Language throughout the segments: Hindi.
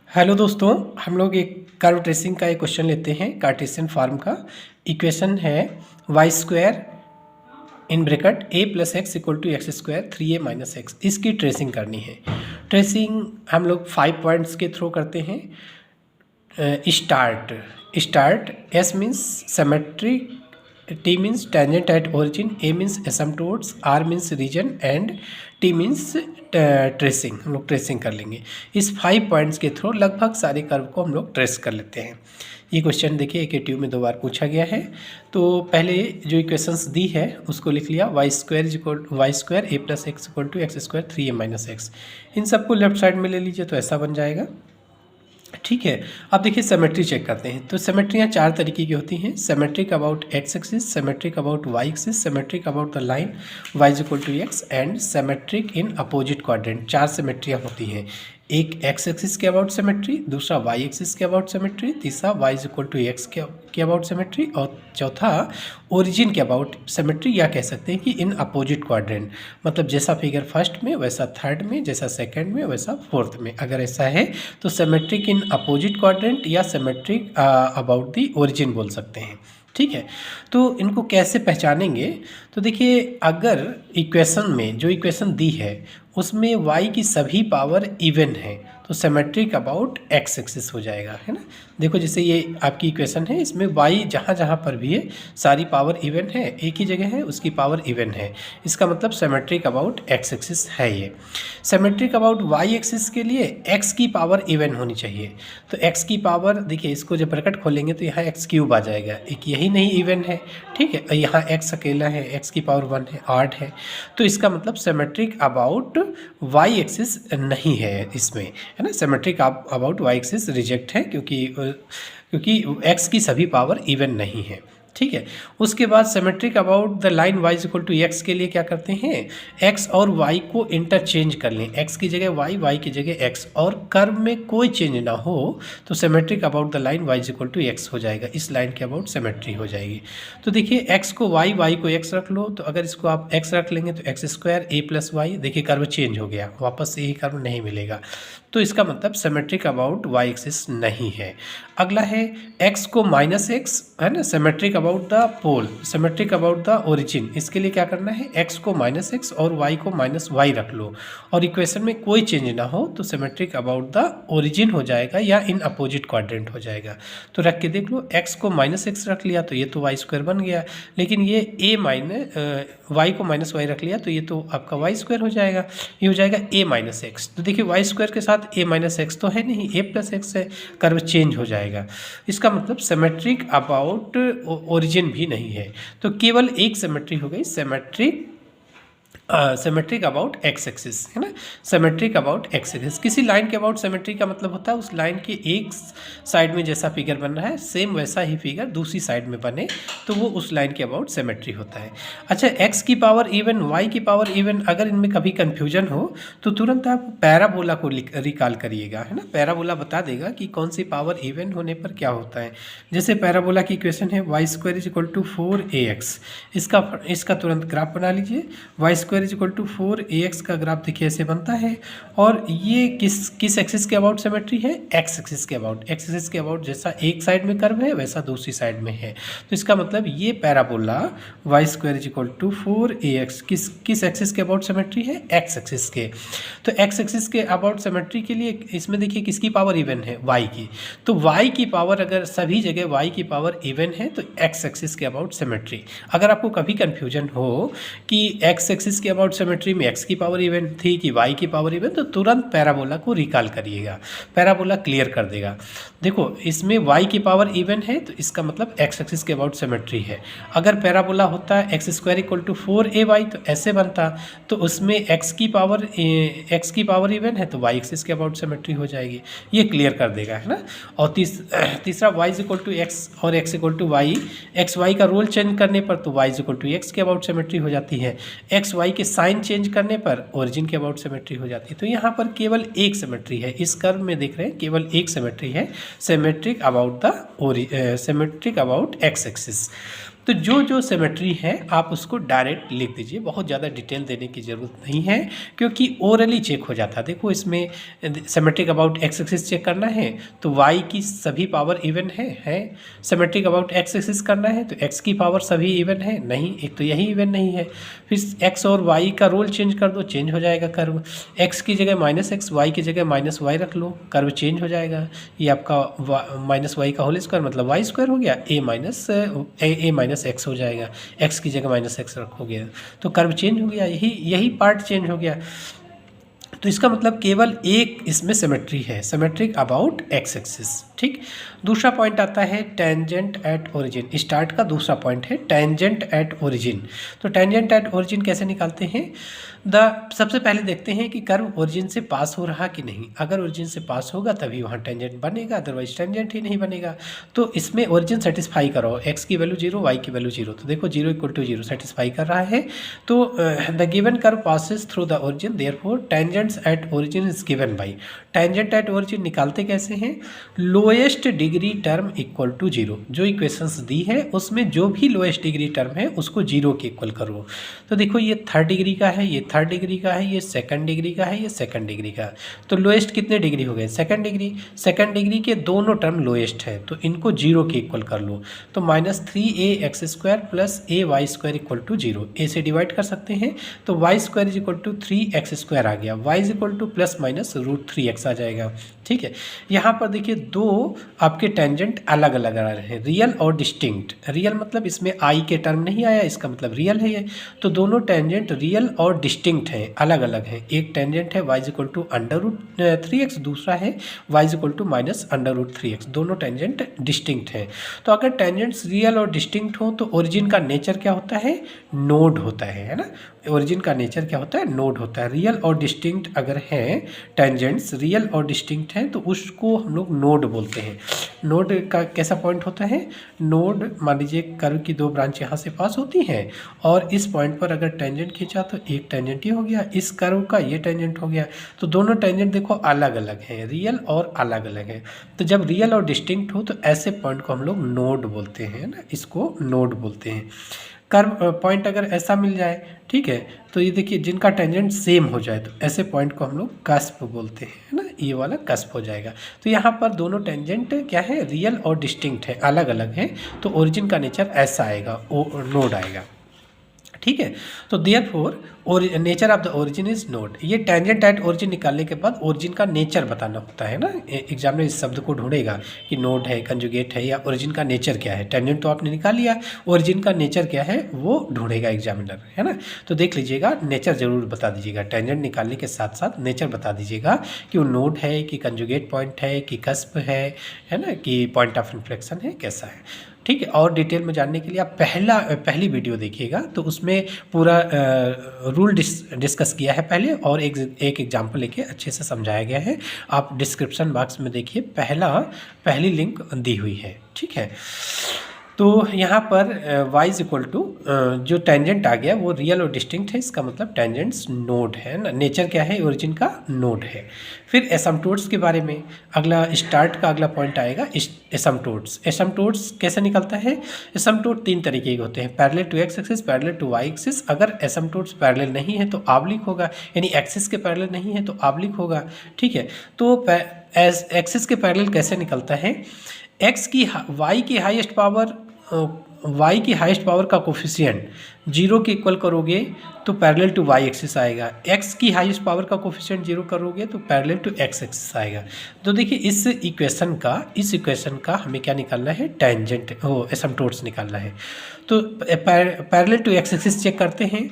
हेलो दोस्तों, हम लोग एक कर्व ट्रेसिंग का एक क्वेश्चन लेते हैं कार्टेशियन फॉर्म का। इक्वेशन है Y square in bracket A plus x equal to x square 3a minus X. इसकी ट्रेसिंग करनी है। ट्रेसिंग हम लोग 5 पॉइंट्स के थ्रू करते हैं। Start S means symmetry, T means tangent at origin, A means asymptotes, R means region and T means tracing. हम लोग ट्रेसिंग कर लेंगे। इस 5 पॉइंट्स के थ्रू लगभग सारे कर्व को हम लोग ट्रेस कर लेते हैं। ये क्वेश्चन देखिए AKTU में 2 बार पूछा गया है। तो पहले जो इक्वेशंस दी है उसको लिख लिया, y square a plus x equal to x square 3a minus x. इन सबको लेफ्ट साइड में ले लीजिए तो ऐसा बन जाएगा। ठीक है, अब देखिए सिमेट्री चेक करते हैं। तो सिमेट्रियाँ 4 तरीके की होती हैं। Symmetric about X axis, symmetric about Y axis, symmetric about the line Y is equal to X and symmetric in opposite quadrant. 4 सिमेट्रियाँ होती हैं। एक एक्स एक्सिस के अबाउट सिमेट्री, दूसरा वाई एक्सिस के अबाउट सिमेट्री, तीसरा Y is equal to x के अबाउट सिमेट्री और चौथा ओरिजिन के अबाउट सिमेट्री, या कह सकते हैं कि इन अपोजिट क्वाड्रेंट। मतलब जैसा फिगर फर्स्ट में वैसा थर्ड में, जैसा सेकंड में वैसा फोर्थ में। अगर ऐसा है तो सिमेट्रिक इन अपोजिट क्वाड्रेंट या सिमेट्रिक अबाउट दी ओरिजिन बोल सकते हैं। ठीक है, तो इनको कैसे पहचानेंगे? तो देखिए, अगर इक्वेशन में जो इक्वेशन दी है उसमें y की सभी पावर इवन है तो सिमेट्रिक अबाउट एक्स एक्सिस हो जाएगा, है ना। देखो जैसे ये आपकी इक्वेशन है, इसमें y जहाँ जहाँ पर भी है सारी पावर इवन है, एक ही जगह है उसकी पावर इवन है। इसका मतलब सिमेट्रिक अबाउट एक्स एक्सिस है ये। सिमेट्रिक अबाउट y एक्सिस के लिए x की पावर इवन होनी चाहिए। तो x की पावर देखिए, इसको जब ब्रैकेट खोलेंगे तो यहाँ x क्यूब आ जाएगा, एक यही नहीं इवन है। ठीक है, यहाँ x अकेला है, x की पावर 1 है, 8 है। तो इसका मतलब सिमेट्रिक अबाउट y एक्सिस नहीं है इसमें, है ना। Symmetric about y axis reject है क्योंकि x की सभी पावर इवन नहीं है। ठीक है, उसके बाद symmetric about the line y is equal to x के लिए क्या करते हैं, x और y को इंटरचेंज कर लें। x की जगह y की जगह x, और कर्व में कोई चेंज ना हो तो symmetric about the line y is equal to X हो जाएगा। इस लाइन के अबाउट सिमेट्री हो जाएगी। तो देखिए, x को y को x रख लो, तो अगर इसको आप x रख लेंगे तो x square a plus Y, देखिए कर्व चेंज हो गया, वापस से यही कर्व नहीं मिलेगा। तो इसका मतलब सिमेट्रिक अबाउट y एक्सिस नहीं है। अगला है x को माइनस एक्स, है ना, symmetric about the pole, symmetric about the origin. इसके लिए क्या करना है, x को माइनस एक्स और y को माइनस वाई रख लो, और इक्वेशन में कोई चेंज ना हो तो सिमेट्रिक अबाउट द ओरिजिन हो जाएगा या इन अपोजिट क्वाड्रेंट हो जाएगा। तो रख के देख लो, x को माइनस एक्स रख लिया तो ये तो वाई स्क्वायर बन गया, लेकिन ये y को माइनस वाई रख लिया तो ये तो आपका वाई स्क्वायर हो जाएगा, ये हो जाएगा a माइनस एक्स। तो देखिए वाई स्क्वायर के साथ a माइनस एक्स तो है नहीं, a प्लस एक्स है, कर्व चेंज हो जाएगा। इसका मतलब सिमेट्रिक अबाउट ओरिजिन भी नहीं है। तो केवल एक सिमेट्री हो गई, सिमेट्रिक अबाउट एक्स एक्सिस, है ना, सिमेट्रिक अबाउट एक्स एक्सिस। किसी लाइन के अबाउट सिमेट्री का मतलब होता है उस लाइन के एक साइड में जैसा फिगर बन रहा है सेम वैसा ही फिगर दूसरी साइड में बने, तो वो उस लाइन के अबाउट सिमेट्री होता है। अच्छा, एक्स की पावर इवन, वाई की पावर इवन, अगर इनमें कभी कन्फ्यूजन हो तो तुरंत आप पैराबोला को रिकॉल करिएगा, है ना। पैराबोला बता देगा कि कौन सी पावर इवन होने पर क्या होता है। जैसे पैराबोला की इक्वेशन है Y square is equal to 4ax, इसका तुरंत ग्राफ बना लीजिए। Y square is equal to 4ax का ग्राफ देखिए ऐसे बनता है, और ये किस एक्सिस के अबाउट सिमेट्री है, एक्स एक्सिस के अबाउट। एक्स एक्सिस के अबाउट जैसा एक साइड में कर्व है वैसा दूसरी साइड में है। तो इसका मतलब ये parabola Y square is equal to 4ax किस एक्सिस के अबाउट सिमेट्री है, एक्स एक्सिस के। तो एक्स एक्सिस के अबाउट सिमेट्री के लिए इसमें देखिए किसकी पावर इवन है, वाई की। तो वाई की पावर अगर सभी जगह वाई की पावर इवन है तो एक्स एक्सिस के अबाउट सिमेट्री। अगर आपको कभी कन्फ्यूजन हो कि एक्स एक्सिस के अबाउट सिमेट्री में एक्स की पावर इवन थी कि वाई की पावर इवन, तो तुरंत पैराबोला को रिकॉल करिएगा, पैराबोला क्लियर कर देगा। देखो इसमें वाई की पावर इवन है तो इसका मतलब एक्स एक्सिस के अबाउट सिमेट्री है। अगर पैराबोला होता x square equal to 4ay तो ऐसे बनता, तो उसमें एक्स की पावर इवन है तो वाई एक्सिस के अबाउट सिमेट्री हो जाएगी, ये क्लियर कर देगा, है ना। और तीसरा Y is equal to x और x equal to y, x y का रोल चेंज करने पर तो y is equal to x के अबाउट सिमेट्री हो जाती है, एक्स वाई के साइन चेंज करने पर ओरिजिन के अबाउट सिमेट्री हो जाती है। तो यहाँ पर केवल एक सिमेट्री है, इस कर्व में देख रहे हैं केवल एक सिमेट्री है, सिमेट्रिक अबाउट एक्स एक्सिस। तो जो जो सिमेट्री है आप उसको डायरेक्ट लिख दीजिए, बहुत ज़्यादा डिटेल देने की ज़रूरत नहीं है क्योंकि ओरली चेक हो जाता है। देखो इसमें symmetric about X axis check करना है तो वाई की सभी पावर इवन है। सिमेट्रिक अबाउट एक्स एक्सिस करना है तो एक्स की पावर सभी इवन है, नहीं, एक तो यही इवन नहीं है। फिर एक्स और वाई का रोल चेंज कर दो, चेंज हो जाएगा कर्व। एक्स की जगह -x, वाई की जगह -y रख लो, कर्व चेंज हो जाएगा। ये आपका -y का होल स्क्वायर मतलब y स्क्वायर हो गया, a माइनस एक्स हो जाएगा, x की जगह -x रखोगे तो कर्व चेंज हो गया, यही पार्ट चेंज हो गया। तो इसका मतलब केवल एक इसमें सिमेट्री है, सिमेट्रिक अबाउट एक्स एक्सिस। ठीक, दूसरा पॉइंट आता है टेंजेंट एट ओरिजिन। स्टार्ट का दूसरा पॉइंट है टेंजेंट एट ओरिजिन। तो टेंजेंट एट ओरिजिन कैसे निकालते हैं? सबसे पहले देखते हैं कि कर्व ओरिजिन से पास हो रहा कि नहीं। अगर ओरिजिन से पास होगा तभी वहाँ टेंजेंट बनेगा, अदरवाइज टेंजेंट ही नहीं बनेगा। तो इसमें ओरिजिन सेटिस्फाई करो, एक्स की वैल्यू 0, वाई की वैल्यू 0। तो देखो 0 = 0 सेटिस्फाई कर रहा है। तो the given curve passes through the origin, therefore tangents at origin is given by. Tangent at origin निकालते कैसे हैं? Lowest degree term equal to 0। जो इक्वेशंस दी है उसमें जो भी लोएस्ट डिग्री टर्म है उसको 0 के इक्वल करो। तो देखो ये 3rd डिग्री का है, ये 3rd डिग्री का है, ये 2nd डिग्री का है, ये 2nd डिग्री का। तो लोएस्ट कितने डिग्री हो गए? 2nd degree. 2nd डिग्री के दोनों टर्म लोएस्ट है तो इनको 0 के इक्वल कर लो। तो -3ax² + ay² = 0। a से डिवाइड कर सकते हैं तो y² = 3x² आ गया, y ± √3x आ जाएगा। ठीक है, यहाँ पर देखिए दो आपके टेंजेंट अलग अलग आ रहे हैं, रियल और डिस्टिंक्ट। रियल मतलब इसमें आई के टर्म नहीं आया, इसका मतलब रियल है ये। तो दोनों टेंजेंट रियल और डिस्टिंक्ट हैं, अलग अलग हैं। एक टेंजेंट है y = √3x, दूसरा है y = -√3x। दोनों टेंजेंट डिस्टिंक्ट हैं। तो अगर टेंजेंट्स रियल और डिस्टिंक्ट हो तो ओरिजिन का नेचर क्या होता है? नोड होता है ना। ओरिजिन का नेचर क्या होता है? नोड होता है। रियल और डिस्टिंक्ट अगर हैं टेंजेंट्स, रियल और डिस्टिंक्ट हैं तो उसको हम लोग नोड बोलते हैं। नोड का कैसा पॉइंट होता है? नोड मान लीजिए कर्व की 2 ब्रांच यहाँ से पास होती हैं और इस पॉइंट पर अगर टेंजेंट खींचा तो एक टेंजेंट ही हो गया, इस कर्व का ये टेंजेंट हो गया। तो दोनों टेंजेंट देखो अलग अलग हैं, रियल और अलग अलग है। तो जब रियल और डिस्टिंक्ट हो तो ऐसे पॉइंट को हम लोग नोड बोलते हैं ना, इसको नोड बोलते हैं। कर्व पॉइंट अगर ऐसा मिल जाए, ठीक है, तो ये देखिए जिनका टेंजेंट सेम हो जाए तो ऐसे पॉइंट को हम लोग कस्प बोलते हैं ना, ये वाला कस्प हो जाएगा। तो यहाँ पर दोनों टेंजेंट क्या है? रियल और डिस्टिंक्ट है, अलग अलग हैं। तो ओरिजिन का नेचर ऐसा आएगा, नोड आएगा। ठीक है, तो therefore nature of the origin is node. ये टेंजेंट एट ओरिजिन निकालने के बाद ओरिजिन का नेचर बताना होता है ना। एग्जामिनर इस शब्द को ढूंढेगा कि नोड है, कंजुगेट है, या ओरिजिन का नेचर क्या है। टेंजेंट तो आपने निकाल लिया, ओरिजिन का नेचर क्या है वो ढूंढेगा एग्जामिनर, है ना। तो देख लीजिएगा, नेचर जरूर बता दीजिएगा। टेंजेंट निकालने के साथ साथ नेचर बता दीजिएगा कि वो नोड है कि कंजुगेट पॉइंट है कि कस्प है ना, कि पॉइंट ऑफ इन्फ्लेक्शन है, कैसा है। ठीक है, और डिटेल में जानने के लिए आप पहली वीडियो देखिएगा, तो उसमें पूरा रूल डिस्कस किया है पहले और एक एग्जाम्पल लेके अच्छे से समझाया गया है। आप डिस्क्रिप्शन बॉक्स में देखिए, पहली लिंक दी हुई है। ठीक है, तो यहाँ पर y = जो टेंजेंट आ गया वो रियल और डिस्टिंक्ट है, इसका मतलब टेंजेंट्स नोड है ना। नेचर क्या है? ओरिजिन का नोड है। फिर एसिम्पटोट्स के बारे में अगला स्टार्ट का अगला पॉइंट आएगा, एसिम्पटोट्स। एसिम्पटोट्स कैसे निकलता है? एसिम्पटोट 3 तरीके के होते हैं, parallel to X axis, parallel to Y axis. अगर एसिम्पटोट्स पैरेलल नहीं है तो ऑब्लिक होगा, यानी एक्सिस के पैरेलल नहीं है तो ऑब्लिक होगा। ठीक है, तो एक्सिस के पैरेलल कैसे निकलता है? वाई की हाईएस्ट पावर का कोफिशिएंट 0 के इक्वल करोगे तो पैरेलल टू वाई एक्सिस आएगा। एक्स की हाईएस्ट पावर का कोफिशिएंट 0 करोगे तो पैरेलल टू एक्स एक्सिस आएगा। तो देखिए इस इक्वेशन का हमें क्या निकालना है? टेंजेंट एसिम्पटोट्स निकालना है। तो parallel to X axis check करते हैं।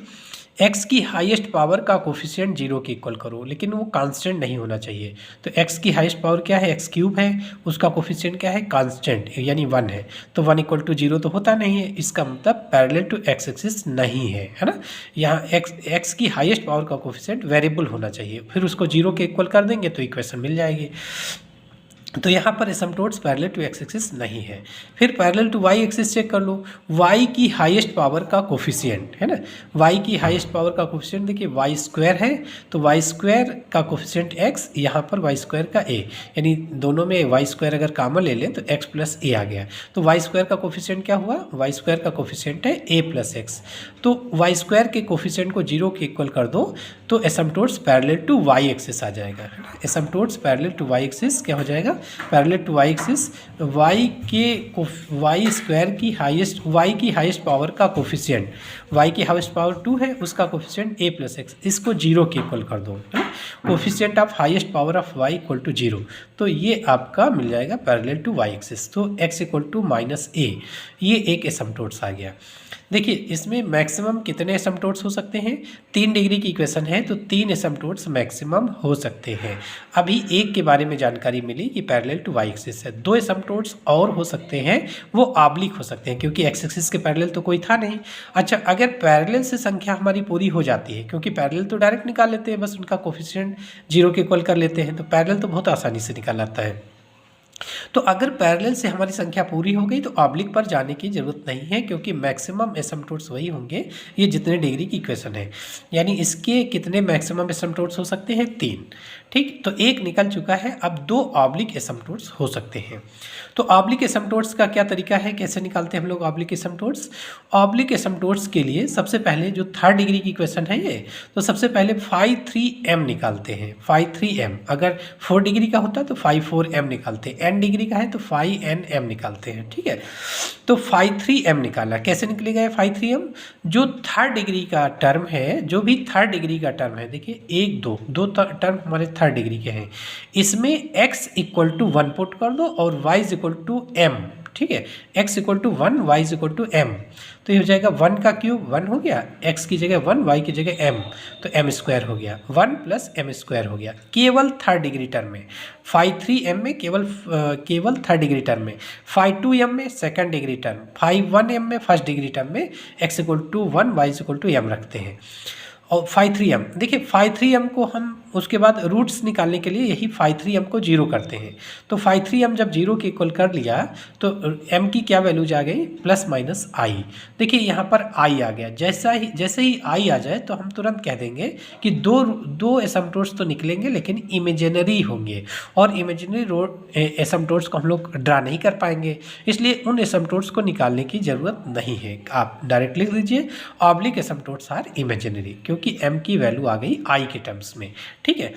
एक्स की हाईएस्ट पावर का कोफिशिएंट 0 के इक्वल करो, लेकिन वो कांस्टेंट नहीं होना चाहिए। तो एक्स की हाईएस्ट पावर क्या है? x³ है, उसका कोफिशिएंट क्या है? कांस्टेंट, यानी 1 है। तो 1 = 0 तो होता नहीं है, इसका मतलब पैरेलल टू एक्स एक्सिस नहीं है ना। यहाँ एक्स की हाईएस्ट पावर का कोफिशिएंट वेरिएबल होना चाहिए, फिर उसको 0 के इक्वल कर देंगे तो इक्वेशन मिल जाएगी। तो यहाँ पर asymptotes parallel to X axis नहीं है। फिर parallel to Y axis check कर लो, वाई की हाईएस्ट पावर का कोफिशिएंट है ना, वाई की हाईएस्ट पावर का कोफिशिएंट देखिए वाई स्क्वायर है, तो वाई स्क्वायर का कोफिशिएंट एक्स, यहाँ पर वाई स्क्वायर का ए, यानी दोनों में वाई स्क्वायर अगर कॉमन ले लें तो एक्स प्लस ए आ गया। तो वाई स्क्वायर का कोफिशिएंट क्या हुआ, वाई स्क्वायर का कोफिशिएंट है ए प्लस एक्स। तो वाई स्क्वायर के कोफिशिएंट को 0 के इक्वल कर दो तो asymptotes parallel to Y axis आ जाएगा। Asymptotes parallel to Y axis क्या हो जाएगा, parallel to Y axis Y square की हाईएस्ट, वाई की हाईएस्ट पावर का कोफिशिएंट, वाई की हाईएस्ट पावर 2 है, उसका कोफिशिएंट ए प्लस एक्स, इसको 0 के इक्वल कर दो, है ना। Coefficient of highest power of Y equal to 0, तो ये आपका मिल जाएगा पैरेलल टू वाई एक्सिस। तो X equal to minus A, ये एक एसिम्पटोट्स आ गया। देखिए इसमें मैक्सिमम कितने एसिम्पटोट्स हो सकते हैं, 3 डिग्री की इक्वेशन है तो 3 एसिम्पटोट्स मैक्सिमम हो सकते हैं। अभी एक के बारे में जानकारी मिली कि पैरेलल टू वाई एक्सिस है, 2 एसिम्पटोट्स और हो सकते हैं, वो ऑब्लिक हो सकते हैं क्योंकि एक्स एक्सिस के पैरेलल तो कोई था नहीं। अच्छा, अगर पैरेलल से संख्या हमारी पूरी हो जाती है, क्योंकि पैरेलल तो डायरेक्ट निकाल लेते हैं, बस उनका कोफिशिएंट 0 के इक्वल कर लेते हैं, तो पैरेलल तो बहुत आसानी से निकाल आता है। तो अगर पैरेलल से हमारी संख्या पूरी हो गई तो ऑब्लिक पर जाने की ज़रूरत नहीं है, क्योंकि मैक्सिमम एसिम्पटोट्स वही होंगे, ये जितने डिग्री की इक्वेशन है। यानी इसके कितने मैक्सिमम एसिम्पटोट्स हो सकते हैं, 3। ठीक, तो एक निकल चुका है, अब 2 ऑब्लिक एसिम्पटोट्स हो सकते हैं। तो ऑब्लिक एसिम्पटोट्स का क्या तरीका है, कैसे निकालते हैं हम लोग ऑब्लिक एसिम्पटोट्स। ऑब्लिक एसिम्पटोट्स के लिए सबसे पहले जो 3rd डिग्री की इक्वेशन है ये, तो सबसे पहले फाई 3m निकालते हैं, फाई 3m। अगर 4 डिग्री का होता तो फाई 4m निकालते हैं, n डिग्री का है तो फाई nm निकालते हैं। ठीक है, तो फाई 3m निकाला, कैसे निकलेगा ये फाई 3m, जो 3rd डिग्री का टर्म है, जो भी 3rd डिग्री का टर्म है, देखिए 1 2 टर्म हमारे 3rd डिग्री के हैं, इसमें x इक्वल टू 1 पुट कर दो और y इक्वल टू m। ठीक है, x equal to 1, y equal to m, तो ये हो जाएगा 1 का क्यूब 1 हो गया, x की जगह 1, y की जगह m, तो m स्क्वायर हो गया, 1 प्लस m स्क्वायर हो गया, केवल 3rd डिग्री टर्म में। फाई 3m में केवल 3rd डिग्री टर्म में, फाई 2m में 2nd degree term, phi 1m में 1st डिग्री टर्म में x equal to 1, y equal to m रखते हैं। और फाई 3m, देखिए फाई 3m को हम उसके बाद रूट्स निकालने के लिए यही फाई 3m को 0 करते हैं। तो फाई 3m जब 0 के इक्वल कर लिया तो m की क्या वैल्यूज आ गई, प्लस माइनस i। देखिए यहाँ पर i आ गया, जैसे ही i आ जाए तो हम तुरंत कह देंगे कि दो एसिम्पटोट्स तो निकलेंगे लेकिन इमेजिनरी होंगे, और इमेजिनरी एसिम्पटोट्स को हम लोग ड्रा नहीं कर पाएंगे, इसलिए उन एसिम्पटोट्स को निकालने की ज़रूरत नहीं है। आप डायरेक्ट लिख दीजिए ऑब्लिक एसिम्पटोट्स आर इमेजिनरी, क्योंकि m की वैल्यू आ गई i के टर्म्स में। ठीक है,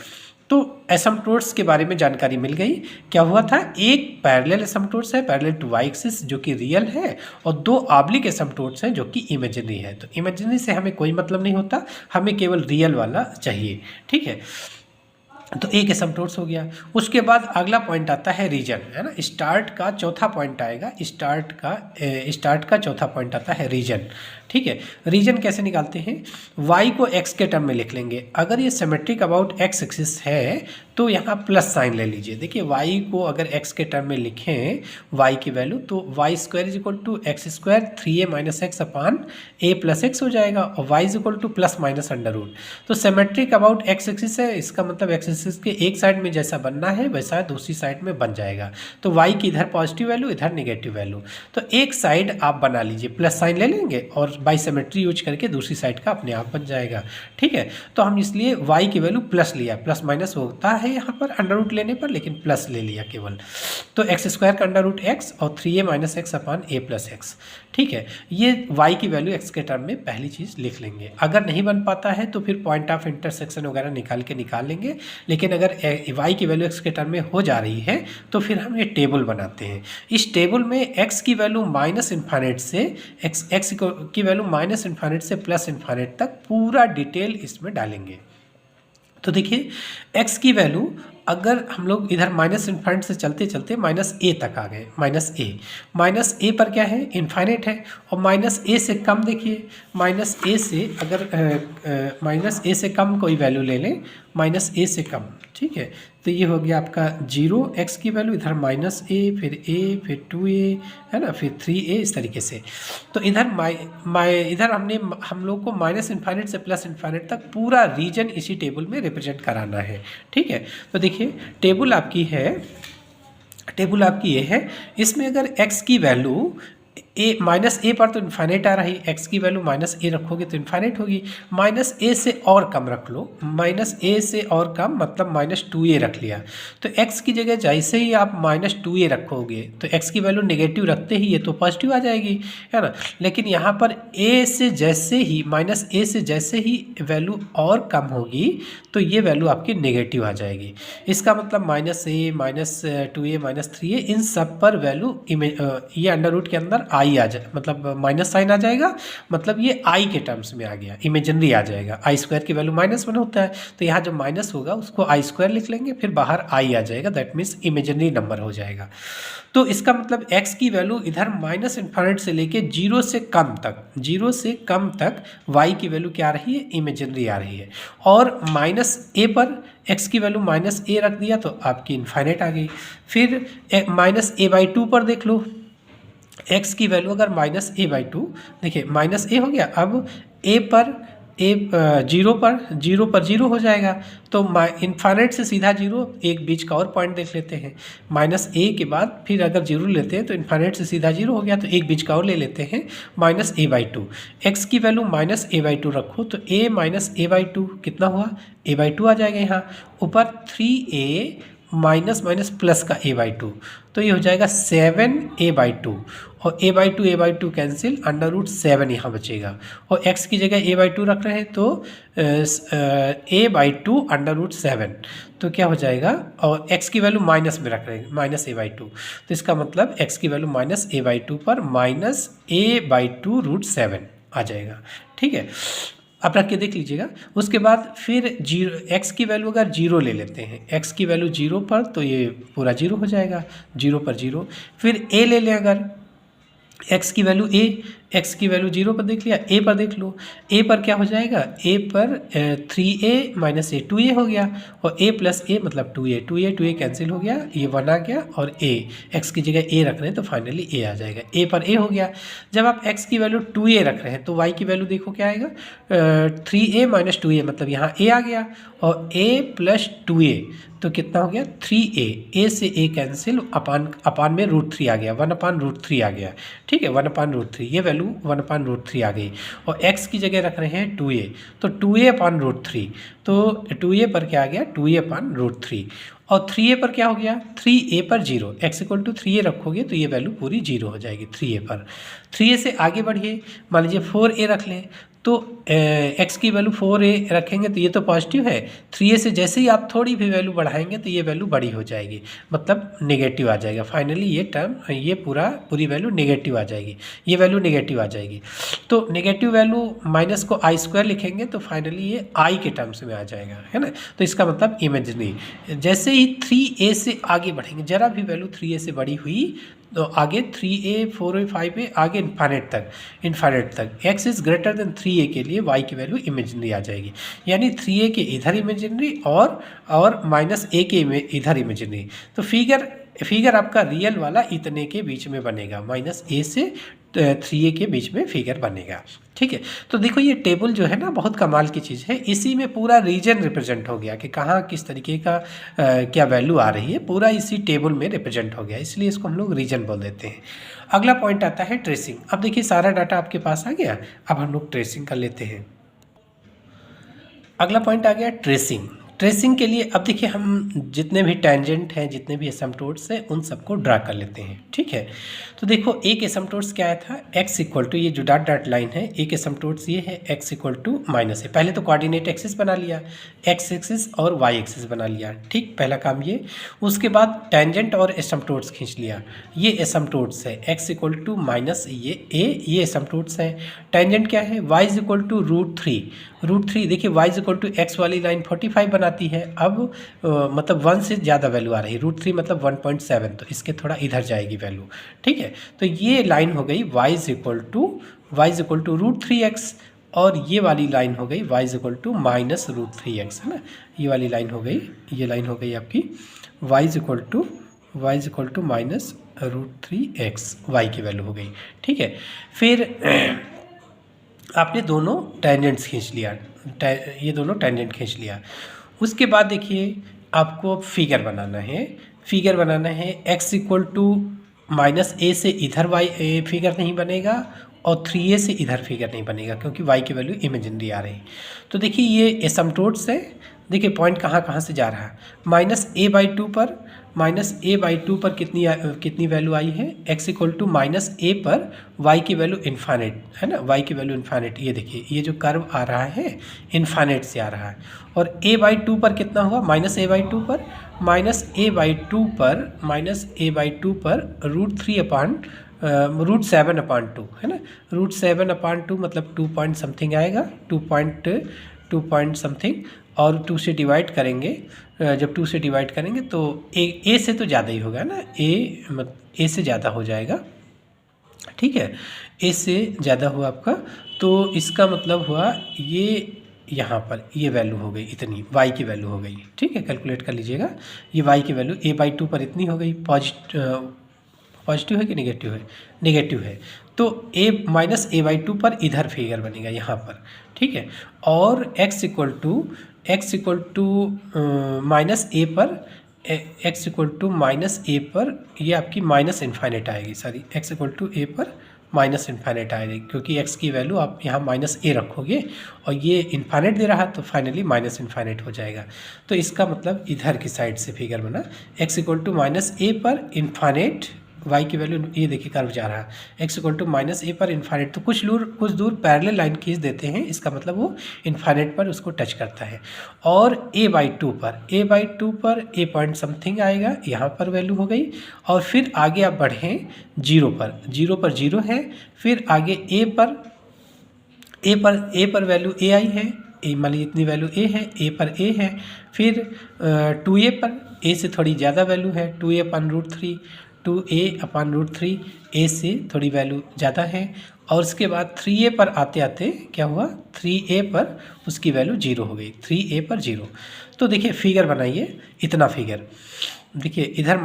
तो एसिम्पटोट्स के बारे में जानकारी मिल गई। क्या हुआ था, एक पैरेलल एसिम्पटोट्स है पैरेलल टू वाई एक्सिस जो कि रियल है, और 2 ऑब्लिक एसिम्पटोट्स हैं जो कि इमेजिनरी है। तो इमेजिनरी से हमें कोई मतलब नहीं होता, हमें केवल रियल वाला चाहिए। ठीक है, तो एक एसिम्पटोट्स हो गया। उसके बाद अगला पॉइंट आता है रीजन, है ना, स्टार्ट का चौथा पॉइंट आएगा, स्टार्ट का चौथा पॉइंट आता है रीजन। ठीक है, रीजन कैसे निकालते हैं, y को x के टर्म में लिख लेंगे। अगर ये सिमेट्रिक अबाउट x एक्सिस है तो यहाँ प्लस साइन ले लीजिए। देखिए y को अगर x के टर्म में लिखें y की वैल्यू, तो Y square is equal to x square 3a minus X upon a plus X हो जाएगा, और y is equal to plus minus under root. तो सिमेट्रिक अबाउट x एक्सिस है, इसका मतलब x एक्सिस के एक साइड में जैसा बनना है वैसा दूसरी साइड में बन जाएगा। तो y की इधर पॉजिटिव वैल्यू, इधर नेगेटिव वैल्यू, तो एक साइड आप बना लीजिए, प्लस साइन ले लेंगे और बाई सिमेट्री यूज करके दूसरी साइड का अपने आप बन जाएगा। ठीक है, तो हम इसलिए y की वैल्यू प्लस लिया, प्लस माइनस होता है यहाँ पर अंडर रूट लेने पर, लेकिन प्लस ले लिया केवल। तो एक्स स्क्वायर का अंडर रूट एक्स और 3a minus X upon a plus x. ठीक है, ये y की वैल्यू x के टर्म में पहली चीज़ लिख लेंगे। अगर नहीं बन पाता है तो फिर पॉइंट ऑफ इंटरसेक्शन वगैरह निकाल लेंगे, लेकिन अगर y की वैल्यू x के टर्म में हो जा रही है तो फिर हम ये टेबल बनाते हैं। इस टेबल में x की वैल्यू माइनस इन्फाइनेट से x की वैल्यू माइनस इन्फाइनेट से प्लस इन्फाइनेट तक पूरा डिटेल इसमें डालेंगे। तो देखिए x की वैल्यू अगर हम लोग इधर माइनस इन्फाइनेट से चलते चलते माइनस a तक आ गए, माइनस a पर क्या है, इन्फाइनेट है, और माइनस a से कम, देखिए माइनस a से अगर माइनस a से कम कोई वैल्यू ले लें, माइनस a से कम, ठीक है, तो ये हो गया आपका 0 x की वैल्यू, इधर माइनस a, फिर 2a, है ना, फिर 3a, इस तरीके से। तो इधर हम लोग को माइनस इन्फाइनेट से प्लस इन्फाइनेट तक पूरा रीजन इसी टेबल में रिप्रेजेंट कराना है। ठीक है, तो देखिए टेबल आपकी है टेबल आपकी ये है, इसमें अगर x की वैल्यू ए माइनस ए पर तो इन्फाइनाइट आ रही, x की वैल्यू माइनस ए रखोगे तो इन्फाइनाइट होगी, माइनस ए से और कम रख लो, माइनस ए से और कम मतलब माइनस 2a रख लिया, तो x की जगह जैसे ही आप माइनस 2a रखोगे तो x की वैल्यू नेगेटिव रखते ही ये तो पॉजिटिव आ जाएगी, है ना। लेकिन यहाँ पर a से जैसे ही माइनस ए से जैसे ही वैल्यू और कम होगी तो ये वैल्यू आपकी नेगेटिव आ जाएगी। इसका मतलब माइनस ए, माइनस 2a, माइनस 3a, इन सब पर वैल्यू ये अंडर रूट के अंदर आई आ जाए, मतलब माइनस साइन आ जाएगा, मतलब ये आई के टर्म्स में आ गया, इमेजिनरी आ जाएगा। आई स्क्वायर की वैल्यू -1 होता है, तो यहाँ जो माइनस होगा उसको आई स्क्वायर लिख लेंगे, फिर बाहर आई आ जाएगा, दैट मीन्स इमेजिनरी नंबर हो जाएगा। तो इसका मतलब x की वैल्यू इधर माइनस इन्फाइनाइट से लेके 0 से कम तक, 0 से कम तक y की वैल्यू क्या आ रही है, इमेजिनरी आ रही है। और माइनस ए पर x की वैल्यू माइनस ए रख दिया तो आपकी इन्फाइनाइट आ गई। फिर माइनस a/2 पर देख लो, x की वैल्यू अगर -a/2, देखिए माइनस ए हो गया, अब a पर जीरो पर जीरो हो जाएगा, तो इन्फाइनाइट से सीधा जीरो, एक बीच का और पॉइंट देख लेते हैं, माइनस ए के बाद फिर अगर जीरो लेते हैं तो इन्फाइनाइट से सीधा जीरो हो गया, तो एक बीच का और ले लेते हैं -a/2। x की वैल्यू -a/2 रखो तो a -a/2 कितना हुआ, a/2 आ जाएगा। यहाँ ऊपर 3a माइनस माइनस प्लस का a/2, तो ये हो जाएगा 7a/2, और a/2 कैंसिल, √7 यहाँ बचेगा, और x की जगह a/2 रख रहे हैं तो a/2 √7, तो क्या हो जाएगा, और x की वैल्यू माइनस में रख रहे हैं -a/2, तो इसका मतलब x की वैल्यू -a/2 पर -a/2 √7 आ जाएगा। ठीक है, आप रख के देख लीजिएगा। उसके बाद फिर जीरो, x की वैल्यू अगर जीरो ले लेते हैं, x की वैल्यू जीरो पर तो ये पूरा जीरो हो जाएगा, जीरो पर जीरो। फिर a ले लें अगर, x की वैल्यू x की वैल्यू जीरो पर देख लिया, a पर देख लो, a पर क्या हो जाएगा, a पर 3a माइनस a 2a हो गया, और a प्लस a मतलब 2a कैंसिल हो गया, ये 1 आ गया, और a x की जगह a रख रहे हैं तो फाइनली a आ जाएगा, a पर a हो गया। जब आप x की वैल्यू 2a रख रहे हैं तो y की वैल्यू देखो क्या आएगा, 3a माइनस 2a मतलब यहाँ a आ गया, और a प्लस 2a तो कितना हो गया 3a, a से a कैंसिल, अपान में √3 आ गया, 1/√3 आ गया। ठीक है, 1/√3, ये वैल्यू 1/√3 आ गई, और x की जगह रख रहे हैं 2a, तो 2a/√3, तो 2a पर क्या आ गया 2a/√3, और 3a पर क्या हो गया 3a पर 0, x = 3a रखोगे तो ये वैल्यू पूरी 0 हो जाएगी 3a पर। 3a से आगे बढ़िए, मान लीजिए 4a रख लें, तो x की वैल्यू 4a रखेंगे तो ये तो पॉजिटिव है, 3a से जैसे ही आप थोड़ी भी वैल्यू बढ़ाएंगे तो ये वैल्यू बड़ी हो जाएगी, मतलब नेगेटिव आ जाएगा। फाइनली ये टर्म, ये पूरी वैल्यू नेगेटिव आ जाएगी, ये वैल्यू नेगेटिव आ जाएगी। तो नेगेटिव वैल्यू माइनस को आई स्क्वायर लिखेंगे तो फाइनली ये आई के टर्म्स में आ जाएगा, है ना। तो इसका मतलब इमेजिनरी, जैसे ही 3a से आगे बढ़ेंगे, जरा भी वैल्यू 3a से बड़ी हुई तो आगे 3a 4a 5a आगे इन्फाइनाइट तक x is greater than 3a के लिए y की वैल्यू इमेजिनरी आ जाएगी, यानी 3a के इधर इमेजिनरी और -a के इधर इमेजिनरी। तो फिगर आपका रियल वाला इतने के बीच में बनेगा, -a से 3a के बीच में फिगर बनेगा। ठीक है, तो देखो ये टेबल जो है ना बहुत कमाल की चीज़ है, इसी में पूरा रीजन रिप्रेजेंट हो गया कि कहाँ किस तरीके का क्या वैल्यू आ रही है, पूरा इसी टेबल में रिप्रेजेंट हो गया, इसलिए इसको हम लोग रीजन बोल देते हैं। अगला पॉइंट आता है ट्रेसिंग। अब देखिए सारा डाटा आपके पास आ गया, अब हम लोग ट्रेसिंग कर लेते हैं। अगला पॉइंट आ गया ट्रेसिंग। ट्रेसिंग के लिए अब देखिए हम जितने भी टेंजेंट हैं, जितने भी एसिम्पटोट्स हैं, उन सबको ड्रा कर लेते हैं। ठीक है, तो देखो एक एसिम्पटोट्स क्या आया था, x = ये जो डॉट लाइन है, एक एसिम्पटोट्स ये है x = -a। पहले तो कोऑर्डिनेट एक्सिस बना लिया, x एक्सिस और y एक्सिस बना लिया। ठीक, पहला काम ये। उसके बाद टेंजेंट और एसिम्पटोट्स खींच लिया, ये एसिम्पटोट्स है, x = ये a, ये एसिम्पटोट्स है। टेंजेंट क्या है, y = √3। देखिए y = x वाली लाइन 45 बनाती है, अब मतलब 1 से ज़्यादा वैल्यू आ रही है, √3 मतलब 1.7, तो इसके थोड़ा इधर जाएगी वैल्यू। ठीक है, तो ये लाइन हो गई y = √3x, और ये वाली लाइन हो गई y = -√3x, है ना। ये वाली लाइन हो गई, ये लाइन हो गई आपकी y = -√3x, y की वैल्यू हो गई। ठीक है, फिर आपने दोनों टेंजेंट्स खींच लिया, ये दोनों टेंजेंट खींच लिया। उसके बाद देखिए आपको फिगर बनाना है। फिगर बनाना है x इक्वल टू माइनस ए से इधर y फिगर नहीं बनेगा और 3a से इधर फिगर नहीं बनेगा क्योंकि y की वैल्यू इमेजिनरी आ रही है। तो देखिए ये एसिम्पटोट्स है, देखिए पॉइंट कहाँ कहाँ से जा रहा है, -a/2 पर कितनी वैल्यू आई है, x इक्वल टू -a पर y की वैल्यू इन्फानेट है ना, y की वैल्यू इन्फानेट। ये देखिए ये जो कर्व आ रहा है इन्फानेट से आ रहा है। और a/2 पर कितना हुआ, -a/2 पर -a/2 पर √7/2 है ना, √7/2 मतलब 2 पॉइंट समथिंग आएगा, 2 पॉइंट समथिंग, और 2 से डिवाइड करेंगे। जब 2 से डिवाइड करेंगे तो ए से तो ज़्यादा ही होगा ना, ए से ज़्यादा हो जाएगा, ठीक है, ए से ज़्यादा हुआ आपका। तो इसका मतलब हुआ ये यहाँ पर ये वैल्यू हो गई इतनी, y की वैल्यू हो गई, ठीक है, कैलकुलेट कर लीजिएगा। ये y की वैल्यू a/2 पर इतनी हो गई, पॉजिटिव है कि नेगेटिव है, नेगेटिव है। तो -a/2 पर इधर फिगर बनेगा यहाँ पर, ठीक है। और x इक्वल टू -a पर ये आपकी माइनस इन्फाइनेट आएगी, sorry x equal to a पर माइनस इन्फाइनेट आएगी क्योंकि x की वैल्यू आप यहाँ -a रखोगे और ये इन्फाइनेट दे रहा है तो फाइनली माइनस इन्फाइनेट हो जाएगा। तो इसका मतलब इधर की साइड से फिगर बना, x इक्वल टू -a पर इन्फाइनेट, y की वैल्यू ये देखिए कर्व जा रहा है, x इक्वल टू -a पर इन्फाइनेट, तो कुछ दूर पैरेलल लाइन खींच देते हैं, इसका मतलब वो इन्फाइनेट पर उसको टच करता है। और a/2 पर a पॉइंट समथिंग आएगा, यहाँ पर वैल्यू हो गई। और फिर आगे आप बढ़ें 0 पर 0 है, फिर आगे a पर वैल्यू a आई है, मान लीजिए इतनी वैल्यू a है, a पर a है। फिर 2a पर a से थोड़ी ज़्यादा वैल्यू है, 2a/√3, 2a/√3, a से थोड़ी वैल्यू ज़्यादा है। और उसके बाद 3a पर आते आते क्या हुआ, 3a पर उसकी वैल्यू 0 हो गई, 3a पर 0। तो देखिए फिगर बनाइए, इतना फिगर देखिए इधर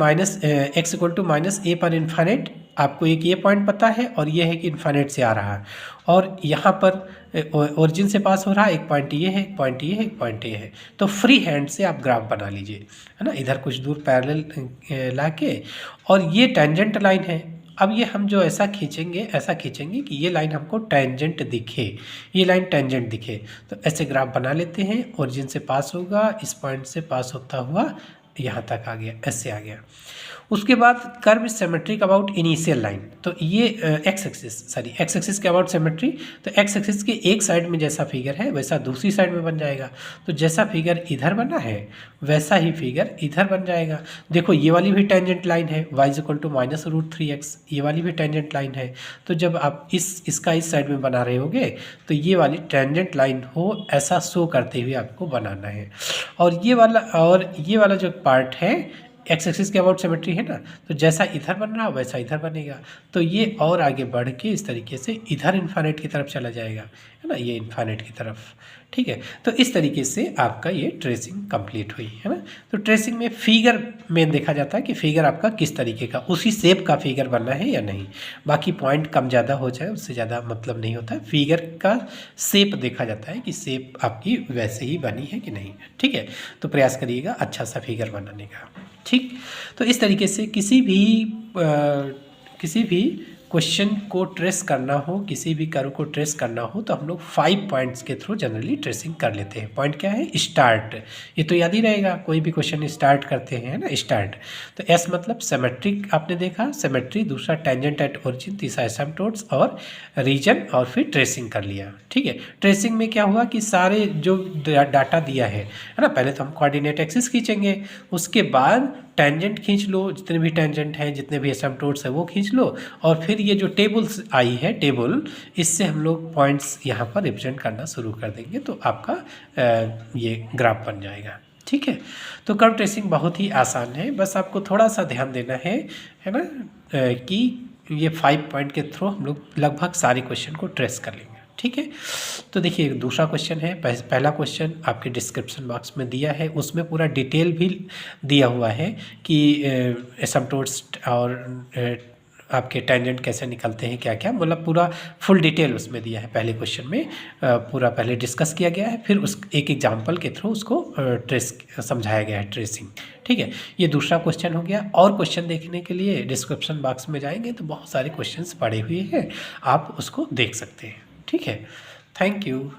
x इक्वल टू -a पर इन्फानेट, आपको एक ये पॉइंट पता है और ये है कि इन्फानेट से आ रहा है, और यहाँ पर ओरिजिन से पास हो रहा है, एक पॉइंट ये है, एक पॉइंट ये है, एक पॉइंट ये है। तो फ्री हैंड से आप ग्राफ बना लीजिए, है ना, इधर कुछ दूर पैरेलल लाके, और ये टेंजेंट लाइन है। अब ये हम जो ऐसा खींचेंगे कि ये लाइन हमको टेंजेंट दिखे, ये लाइन टेंजेंट दिखे। तो ऐसे ग्राफ बना लेते हैं, ओरिजिन से पास होगा, इस पॉइंट से पास होता हुआ यहाँ तक आ गया, ऐसे आ गया। उसके बाद curve symmetric about initial line, तो ये एक्स एक्सिस के अबाउट सिमेट्री, तो एक्स एक्सिस के एक साइड में जैसा फिगर है वैसा दूसरी साइड में बन जाएगा। तो जैसा फिगर इधर बना है वैसा ही फिगर इधर बन जाएगा। देखो ये वाली भी टेंजेंट लाइन है, y इक्वल टू -√3x, ये वाली भी टेंजेंट लाइन है। तो जब आप इसका इस साइड में बना रहे होगे तो ये वाली टेंजेंट लाइन हो ऐसा शो करते हुए आपको बनाना है। और ये वाला जो पार्ट है एक्स एक्सिस के अबाउट सिमेट्री है ना, तो जैसा इधर बन रहा वैसा इधर बनेगा। तो ये और आगे बढ़ के इस तरीके से इधर इन्फानेट की तरफ चला जाएगा, है ना, ये इन्फानेट की तरफ, ठीक है। तो इस तरीके से आपका ये ट्रेसिंग कंप्लीट हुई, है ना। तो ट्रेसिंग में फिगर मेन देखा जाता है कि फिगर आपका किस तरीके का, उसी शेप का फिगर बनना है या नहीं। बाकी पॉइंट कम ज़्यादा हो जाए उससे ज़्यादा मतलब नहीं होता है, फिगर का शेप देखा जाता है कि शेप आपकी वैसे ही बनी है कि नहीं, ठीक है। तो प्रयास करिएगा अच्छा सा फिगर बनाने का, ठीक। तो इस तरीके से किसी भी क्वेश्चन को ट्रेस करना हो, किसी भी कर्व को ट्रेस करना हो तो हम लोग 5 पॉइंट्स के थ्रू जनरली ट्रेसिंग कर लेते हैं। पॉइंट क्या है, स्टार्ट, ये तो याद ही रहेगा, कोई भी क्वेश्चन स्टार्ट करते हैं ना, स्टार्ट। तो एस मतलब सिमेट्रिक, आपने देखा सिमेट्री, दूसरा टेंजेंट एट ओरिजिन, तीसरा एसिम्पटोट्स और रीजन, और फिर ट्रेसिंग कर लिया, ठीक है। ट्रेसिंग में क्या हुआ कि सारे जो डाटा दिया है ना, पहले तो हम कोऑर्डिनेट एक्सिस खींचेंगे, उसके बाद टेंजेंट खींच लो, जितने भी टेंजेंट हैं, जितने भी एसिम्पटोट्स हैं वो खींच लो, और फिर ये जो टेबल्स आई है टेबल, इससे हम लोग पॉइंट्स यहाँ पर रिप्रेजेंट करना शुरू कर देंगे, तो आपका ये ग्राफ बन जाएगा, ठीक है। तो कर्व ट्रेसिंग बहुत ही आसान है, बस आपको थोड़ा सा ध्यान देना है ना, कि ये 5 पॉइंट के थ्रू हम लोग लगभग सारे क्वेश्चन को ट्रेस कर लेंगे, ठीक है। तो देखिए दूसरा क्वेश्चन है, पहला क्वेश्चन आपके डिस्क्रिप्शन बॉक्स में दिया है, उसमें पूरा डिटेल भी दिया हुआ है कि एसिम्पटोट्स और आपके टेंजेंट कैसे निकलते हैं, क्या क्या, मतलब पूरा फुल डिटेल उसमें दिया है। पहले क्वेश्चन में पूरा पहले डिस्कस किया गया है, फिर उस एक एग्जाम्पल के थ्रू उसको ट्रेस समझाया गया है, ट्रेसिंग। ठीक है, ये दूसरा क्वेश्चन हो गया। और क्वेश्चन देखने के लिए डिस्क्रिप्शन बॉक्स में जाएंगे तो बहुत सारे क्वेश्चंस पड़े हुए हैं, आप उसको देख सकते हैं। ठीक है, थैंक यू।